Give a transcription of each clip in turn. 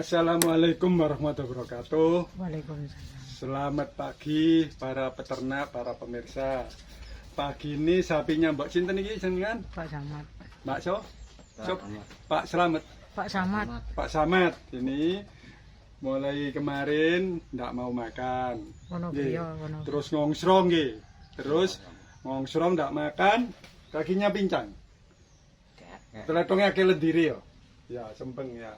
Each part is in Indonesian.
Assalamualaikum warahmatullahi wabarakatuh. Waalaikumsalam. Selamat pagi para peternak, para pemirsa. Pagi ini sapinya Mbak Sinten iki jenengan? Pak Samad. Mbak So? Pak Slamet. Pak Samad. Pak Samad. Ini mulai kemarin ndak mau makan. Nggih. Terus ngongsrong nggih. Terus ngongsrong ndak makan, kakinya pincang. Teletongnya kayak lendiri ya. Ya, sempeng ya.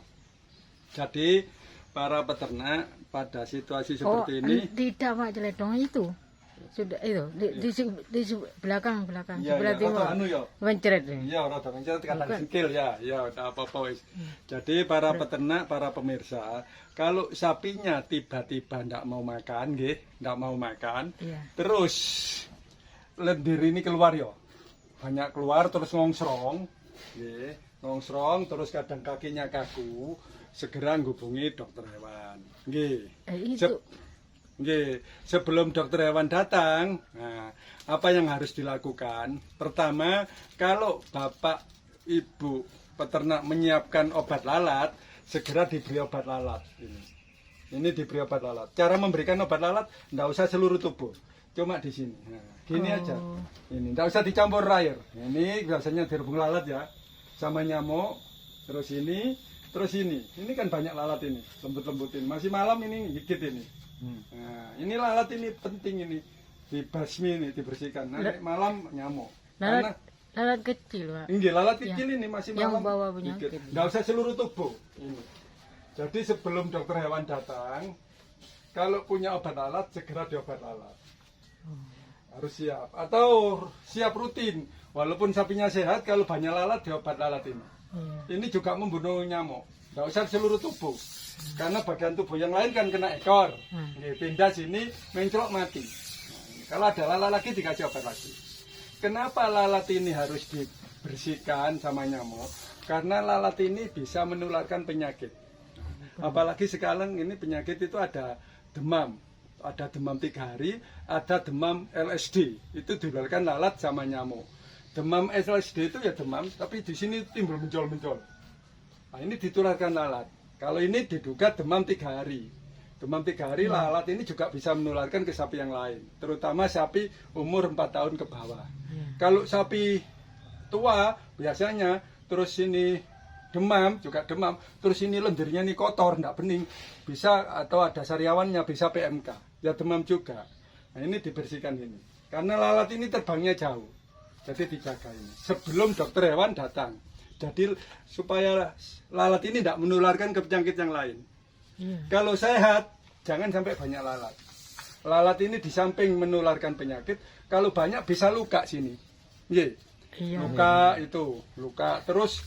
Jadi para peternak pada situasi seperti ini tidak Pak, celedong itu sudah itu di belakang ya, sebelah timur mencret ya rada mencret kadang sengkil ya tak apa-apa wis. Jadi para peternak, para pemirsa, kalau sapinya tiba-tiba ndak mau makan nggih, ndak mau makan, terus lendir ini keluar ya. Banyak keluar terus ngongsrong nggih, ngongsrong terus kadang kakinya kaku, segera menghubungi dokter hewan. Nggih. Nggih, sebelum dokter hewan datang, nah, apa yang harus dilakukan? Pertama, kalau Bapak Ibu peternak menyiapkan obat lalat, segera diberi obat lalat. Ini diberi obat lalat. Cara memberikan obat lalat enggak usah seluruh tubuh. Cuma di sini. Nah, gini aja. Ini enggak usah dicampur air. Ini biasanya dirubung lalat ya. Sama nyamuk. Terus ini kan banyak lalat ini, lembut-lembutin. Masih malam ini gigit ini. Nah, ini lalat ini penting ini dibasmi ini, dibersihkan. Nanti malam nyamuk. Lalat kecil Pak. Enggak, lalat kecil ini masih malam. Yang bawa penyakit. Nggak usah seluruh tubuh. Ini. Jadi sebelum dokter hewan datang, kalau punya obat lalat segera diobat lalat. Harus siap atau siap rutin. Walaupun sapinya sehat, kalau banyak lalat diobat lalat ini. Ini juga membunuh nyamuk. Nggak usah seluruh tubuh. Karena bagian tubuh yang lain kan kena ekor. Pindah sini, menclok mati. Kalau ada lalat lagi dikasih obat lagi. Kenapa lalat ini harus dibersihkan sama nyamuk? Karena lalat ini bisa menularkan penyakit. Apalagi sekarang ini penyakit itu ada demam. Ada demam 3 hari, ada demam LSD. Itu dinularkan lalat sama nyamuk. Demam LSD itu ya demam, tapi di sini timbul mencol-mencol. Nah, ini ditularkan lalat. Kalau ini diduga demam 3 hari. Demam 3 hari lalat ini juga bisa menularkan ke sapi yang lain. Terutama sapi umur 4 tahun ke bawah. Kalau sapi tua biasanya terus ini demam, juga demam. Terus ini lendirnya ini kotor, enggak bening. Bisa atau ada sariawannya, bisa PMK. Ya demam juga. Nah, ini dibersihkan ini. Karena lalat ini terbangnya jauh. Jadi dijaga ini sebelum dokter hewan datang. Jadi supaya lalat ini tidak menularkan ke penyakit yang lain. Kalau sehat, jangan sampai banyak lalat. Lalat ini di samping menularkan penyakit, kalau banyak bisa luka sini. Luka itu, luka. Terus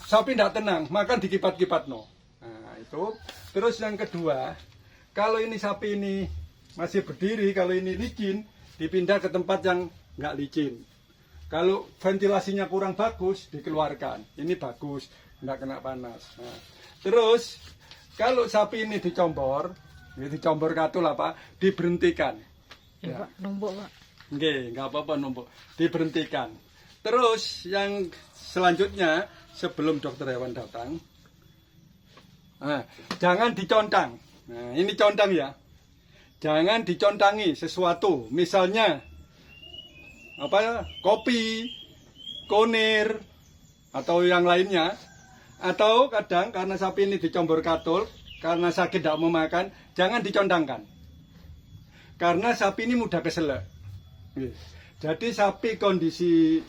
sapi tidak tenang, makan dikipat-kipat no. Nah itu. Terus yang kedua, kalau ini sapi ini masih berdiri, kalau ini licin, dipindah ke tempat yang nggak licin. Kalau ventilasinya kurang bagus, dikeluarkan. Ini bagus, nggak kena panas. Nah, terus, kalau sapi ini dicombor katul apa, diberhentikan. Ya, Pak, numpuk Pak. Nggak apa-apa numpuk. Diberhentikan. Terus, yang selanjutnya, sebelum dokter hewan datang, jangan dicontang. Nah, ini contang ya. Jangan dicontangi sesuatu. Misalnya, kopi, konir, atau yang lainnya. Atau kadang karena sapi ini dicombor katul, karena sakit tidak mau makan, jangan dicontangkan. Karena sapi ini mudah keselak. Jadi sapi kondisi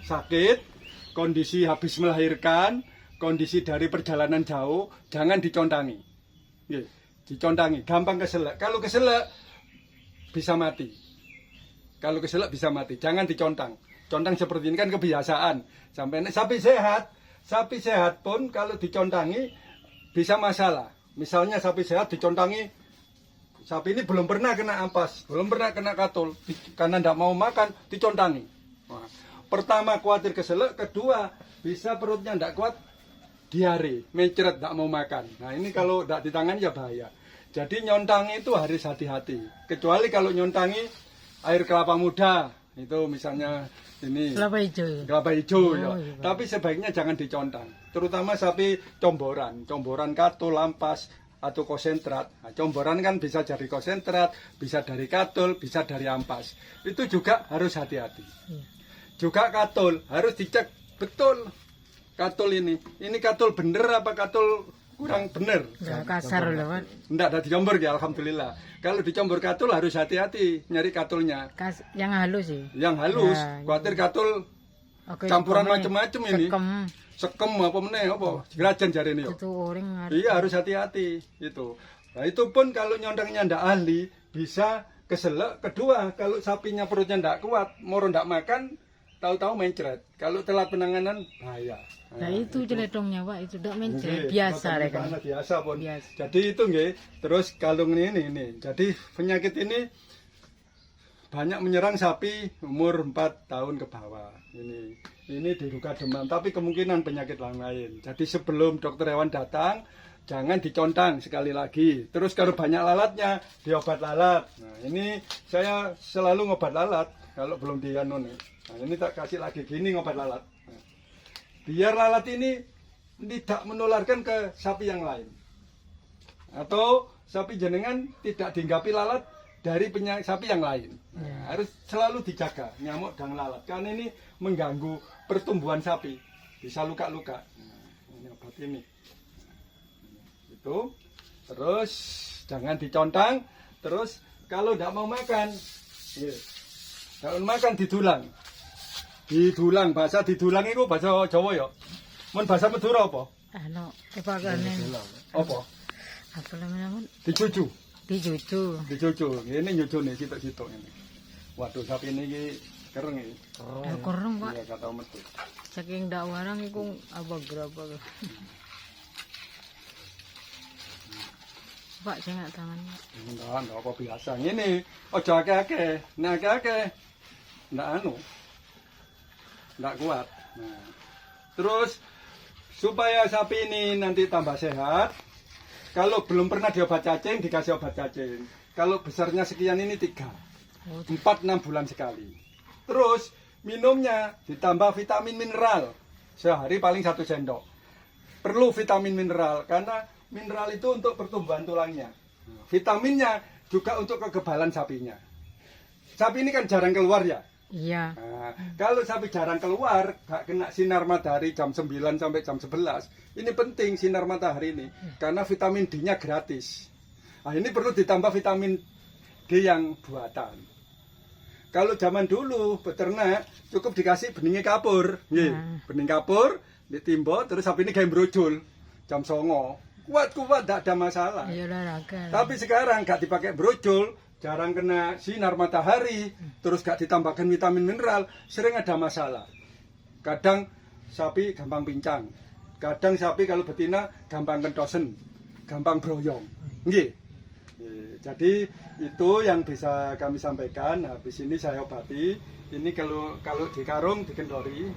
sakit, kondisi habis melahirkan, kondisi dari perjalanan jauh, jangan dicontangi. Dicontangi, gampang keselak. Kalau keselak, bisa mati. Kalau keselak bisa mati, jangan dicontang. Contang seperti ini kan kebiasaan. Sampai sapi sehat pun kalau dicontangi bisa masalah. Misalnya sapi sehat dicontangi, sapi ini belum pernah kena ampas, belum pernah kena katul, karena tidak mau makan, dicontangi. Nah, pertama khawatir keselak, kedua bisa perutnya tidak kuat, diare, mencret, tidak mau makan. Nah ini kalau tidak ditangani ya bahaya. Jadi nyontangi itu harus hati-hati. Kecuali kalau nyontangi air kelapa muda, Itu misalnya ini Kelapa hijau ya. kelapa hijau ya. Oh, iya. Tapi sebaiknya jangan dicontang. Terutama sapi comboran, comboran katul, ampas atau konsentrat. Nah, comboran kan bisa dari konsentrat, bisa dari katul, bisa dari ampas. Itu juga harus hati-hati. Iya. Juga katul harus dicek betul. Katul ini katul bener apa katul kurang bener? Ya, kasar loh Pak. Enggak ada dicombor ya, alhamdulillah. Kalau dicombor katul harus hati-hati nyari katulnya. Yang halus sih. Yang halus, Ya, khawatir katul Oke, campuran sekomnya. macam-macam ini. Sekem apa meneh apa? Gerajan jari ini. Itu orang Iya harus hati-hati itu. Nah itu pun kalau nyondangnya ndak ahli bisa keselak. Kedua kalau sapinya perutnya ndak kuat, moro ndak makan, tahu-tahu mencret. Kalau telat penanganan bahaya. Nah itu celetongnya Pak, itu tidak mencret. Nggih, Biasa makan rek. karena biasa pun. Biasa. Jadi itu nggih. Terus kalung ini. Jadi penyakit ini banyak menyerang sapi umur 4 tahun ke bawah. Ini diduga demam, tapi kemungkinan penyakit lain. Jadi sebelum dokter hewan datang, jangan dicontang sekali lagi. Terus kalau banyak lalatnya, diobat lalat. Nah, ini saya selalu ngobat lalat kalau belum dianu nih. Nah, ini tak kasih lagi gini ngobat lalat. Nah, biar lalat ini tidak menularkan ke sapi yang lain. Atau sapi jenengan tidak dihinggapi lalat dari sapi yang lain. Nah, harus selalu dijaga nyamuk dan lalat karena ini mengganggu pertumbuhan sapi, bisa luka-luka. Nah, ini obat ini. Itu terus jangan dicontang. Terus kalau tidak mau makan, kalau makan didulang. Bahasa didulang itu bahasa Jawa ya. Mun bahasa Madura apa? Anu, kepakane. Apa? Apa namanya? Dicucu. Dicucu. Ini nyucu nih sitok-sitok ini. Waduh sapi ini keren ini. Korong Pak. Iya kata metu. Saking ndak warang iku apa. Pak jangan tangannya. Enggak apa biasa. Ini ojo akeh-akeh. Nek akeh-akeh ndak anu. Ndak kuat. Nah. Terus supaya sapi ini nanti tambah sehat, kalau belum pernah diobat cacing dikasih obat cacing. Kalau besarnya sekian ini 4-6 bulan sekali. Terus minumnya ditambah vitamin mineral. Sehari paling 1 sendok. Perlu vitamin mineral karena mineral itu untuk pertumbuhan tulangnya. Vitaminnya juga untuk kekebalan sapinya. Sapi ini kan jarang keluar ya. Iya. Nah, kalau sapi jarang keluar, gak kena sinar matahari jam 9 sampai jam 11. Ini penting sinar matahari ini karena vitamin D-nya gratis. Nah, ini perlu ditambah vitamin D yang buatan. Kalau zaman dulu peternak cukup dikasih bening kapur, bening kapur ditimbo terus sapi ini kayak brojol jam 09. Kuat tidak ada masalah. Ayo olahraga. Tapi sekarang gak dipakai brojol, jarang kena sinar matahari, terus gak ditambahkan vitamin mineral, sering ada masalah. Kadang sapi gampang pincang, kadang sapi kalau betina gampang kentosen, gampang broyong. Nggih. Jadi itu yang bisa kami sampaikan. Habis ini saya obati. Ini kalau di karung dikendori.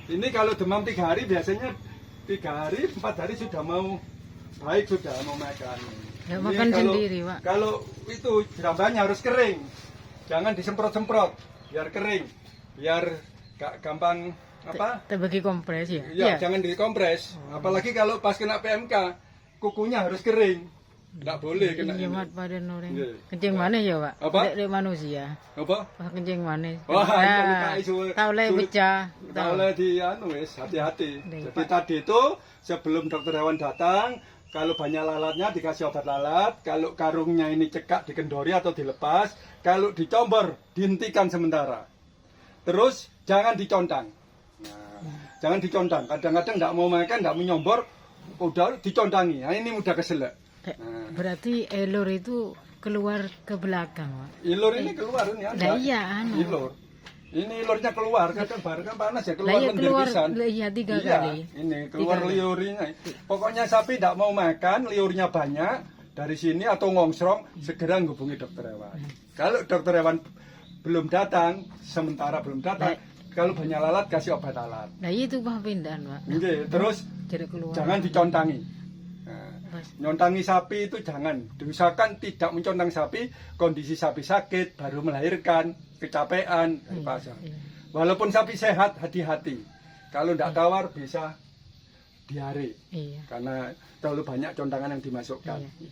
Ini kalau demam 3 hari biasanya 3 hari 4 hari sudah mau baik, sudah mau makan. Ya, makan sendiri Pak. Kalau itu jerambahnya harus kering, jangan disemprot-semprot, biar kering, biar gak gampang apa? Terbagi kompres ya. Iya, jangan dikompres. Apalagi kalau pas kena PMK, kukunya harus kering. Nggak boleh kena Iya ini. mat pada orang. Iya. Kencing manis ya Pak. Apa? Dek manusia. Apa? Wah kencing manis. Wah, Ya, ini kai suwe- tahu lah sulit. pecah. Kalau di anu wis hati-hati. Nih, Jadi Pak. tadi itu sebelum dokter hewan datang, kalau banyak lalatnya dikasih obat lalat, kalau karungnya ini cekak dikendori atau dilepas, kalau dicombor dihentikan sementara. Terus jangan dicontang. Nah, jangan dicontang. Kadang-kadang enggak mau makan, enggak mau nyombor, udah dicontangi. Nah, ini mudah keselak. Nah, Berarti elor itu keluar ke belakang Pak. ilur ini keluar ini ada. Lah iya anu. Ilur. Ini ilurnya keluar, kadang bareng kan panas ya, Lah keluar iya lendir keluar. pisan. Lah iya 3 Iya, kali. ini keluar 3 kali. liurnya. Pokoknya sapi tidak mau makan, liurnya banyak dari sini atau ngongsrong, segera hubungi dokter hewan. Kalau dokter hewan belum datang, sementara belum datang, kalau banyak lalat kasih obat lalat. Nah itu Pak pindahan Pak. Oke, terus Jadi keluar. jangan dicontangi. Nah, Mas. Nyontangi sapi itu jangan. Diusahakan tidak mencontang sapi, kondisi sapi sakit, baru melahirkan, kecapean, pasang. Iya. Walaupun sapi sehat, hati-hati. Kalau tidak tawar bisa diare. Iya. Karena terlalu banyak contangan yang dimasukkan. Iya.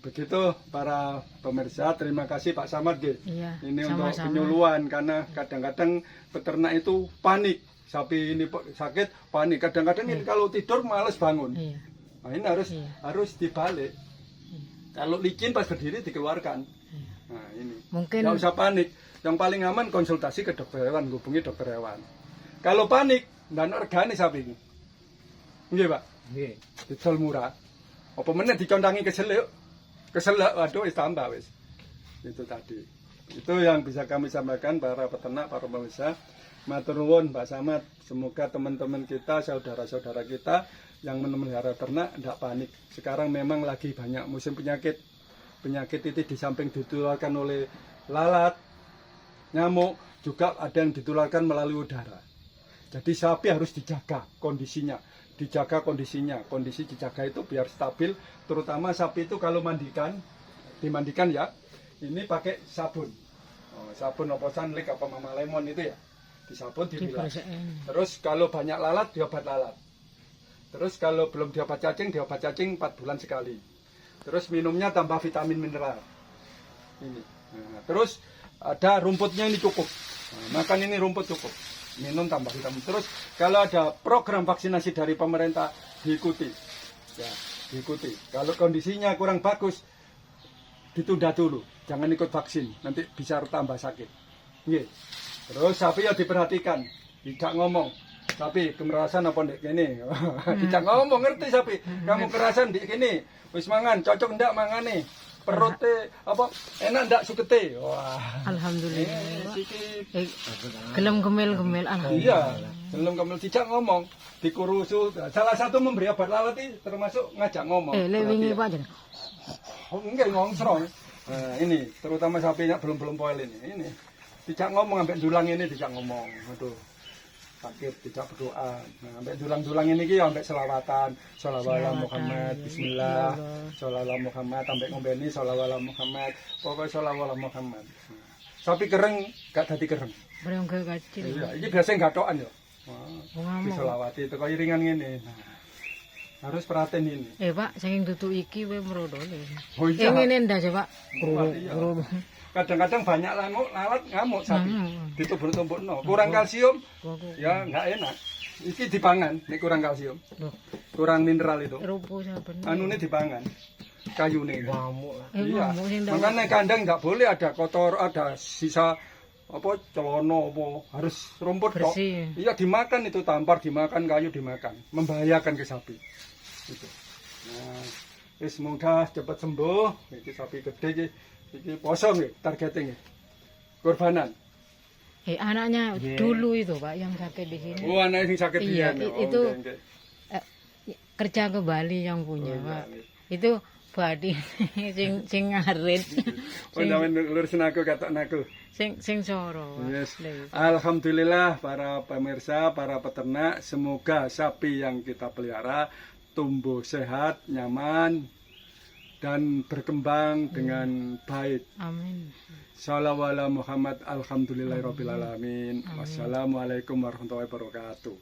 Begitu para pemirsa, terima kasih Pak Samad. Iya, Ini untuk sama-sama. penyuluhan, karena kadang-kadang peternak itu panik. Sapi ini sakit, panik. Kadang-kadang ini kalau tidur males bangun. Iya. Nah ini Iya. harus dibalik. Kalau licin pas berdiri dikeluarkan. Iya. Nah ini. Mungkin Nggak usah panik. Yang paling aman konsultasi ke dokter hewan, hubungi dokter hewan. Kalau panik, dan organis sapi ini. Nggih, Pak. Nggih. Didol murah. Apa meneh dicontangi keseluk. Keselak, waduh, wis tambah wis. Itu tadi. Itu yang bisa kami sampaikan para peternak, para pemirsa. Matur nuwun Pak Samad. Semoga teman-teman kita, saudara-saudara kita yang memelihara ternak tidak panik. Sekarang memang lagi banyak musim penyakit. Penyakit itu di samping ditularkan oleh lalat, nyamuk, juga ada yang ditularkan melalui udara. Jadi sapi harus dijaga kondisinya. Kondisi dijaga itu biar stabil, terutama sapi itu kalau dimandikan ya, ini pakai sabun. Sabun apa sunlight apa mama lemon itu ya, disabun, dibilas. Terus kalau banyak lalat, diobat lalat. Terus kalau belum diobat cacing 4 bulan sekali. Terus minumnya tambah vitamin mineral. Ini. Nah, terus ada rumputnya ini cukup. Nah, makan ini rumput cukup. Minum tambah vitamin. Terus kalau ada program vaksinasi dari pemerintah diikuti. Ya, diikuti. Kalau kondisinya kurang bagus ditunda dulu. Jangan ikut vaksin, nanti bisa tambah sakit. Nggih. Terus sapi ya diperhatikan, tidak ngomong. Sapi kemerasan apa ndek kene? Tidak ngomong, ngerti sapi. Kamu kerasan ndek kene. Wis mangan, cocok ndak mangane? Perutnya apa enak ndak sukete? Wah. alhamdulillah. Siki Gelem gemel alhamdulillah. iya, belum kemel tidak ngomong, dikurusu. Salah satu memberi obat lalat itu termasuk ngajak ngomong. Lewingi Pak jan. Oh, enggak ngongsrong. Nah, ini terutama sapinya belum poil ini. Ini tidak ngomong sampai dulang ini tidak ngomong. Aduh. Sakit tidak berdoa. Nah, sampai dulang-dulang ini ki sampai selawatan. Sholawat Muhammad, bismillah. Sholawat Muhammad sampai ngombeni sholawat Muhammad. Pokoknya sholawat Muhammad. Sapi kereng gak dadi kereng. Bareng kecil. Iya, ini biasanya gatokan ya. Ngamuk. Diselawati itu kaya ringan ngene. Nah, harus perhatiin ini. Pak, saking tutu iki we mrodone. Oh iya. Ngene ndak sih, Pak? Iya. Kadang-kadang banyak lalat ngamuk sapi. Ngamuk. Ditumbuk-tumbukno. Kurang kalsium, ya nggak enak. Iki dipangan, nek kurang kalsium. Loh, Kurang mineral itu. rupo saben. Anune dipangan. Kayune. Ngamuk. Iya. ngamuk sing ndak. Makanya kandang nggak boleh ada kotor, ada sisa apa celana apa harus rumput tok. Bersih. Iya dimakan itu tampar dimakan kayu dimakan membahayakan ke sapi. Gitu. Nah, wis mudah cepat sembuh. Iki sapi gede iki poso nggih targetnya nggih. Kurbanan. Anaknya dulu itu Pak yang sakit di sini. Oh, anak yang sakit Iya, pian. itu nggih. Kerja ke Bali yang punya, Oh, iya, Pak. iya. Itu badi sing ngarit. Oh, sampeyan lurusin aku katok aku. Sing soro. Pak. Yes. Lha itu. Alhamdulillah para pemirsa, para peternak, semoga sapi yang kita pelihara tumbuh sehat, nyaman, dan berkembang dengan baik. Amin. Shalawat ala Muhammad, alhamdulillahirrabbilalamin. Wassalamualaikum warahmatullahi wabarakatuh.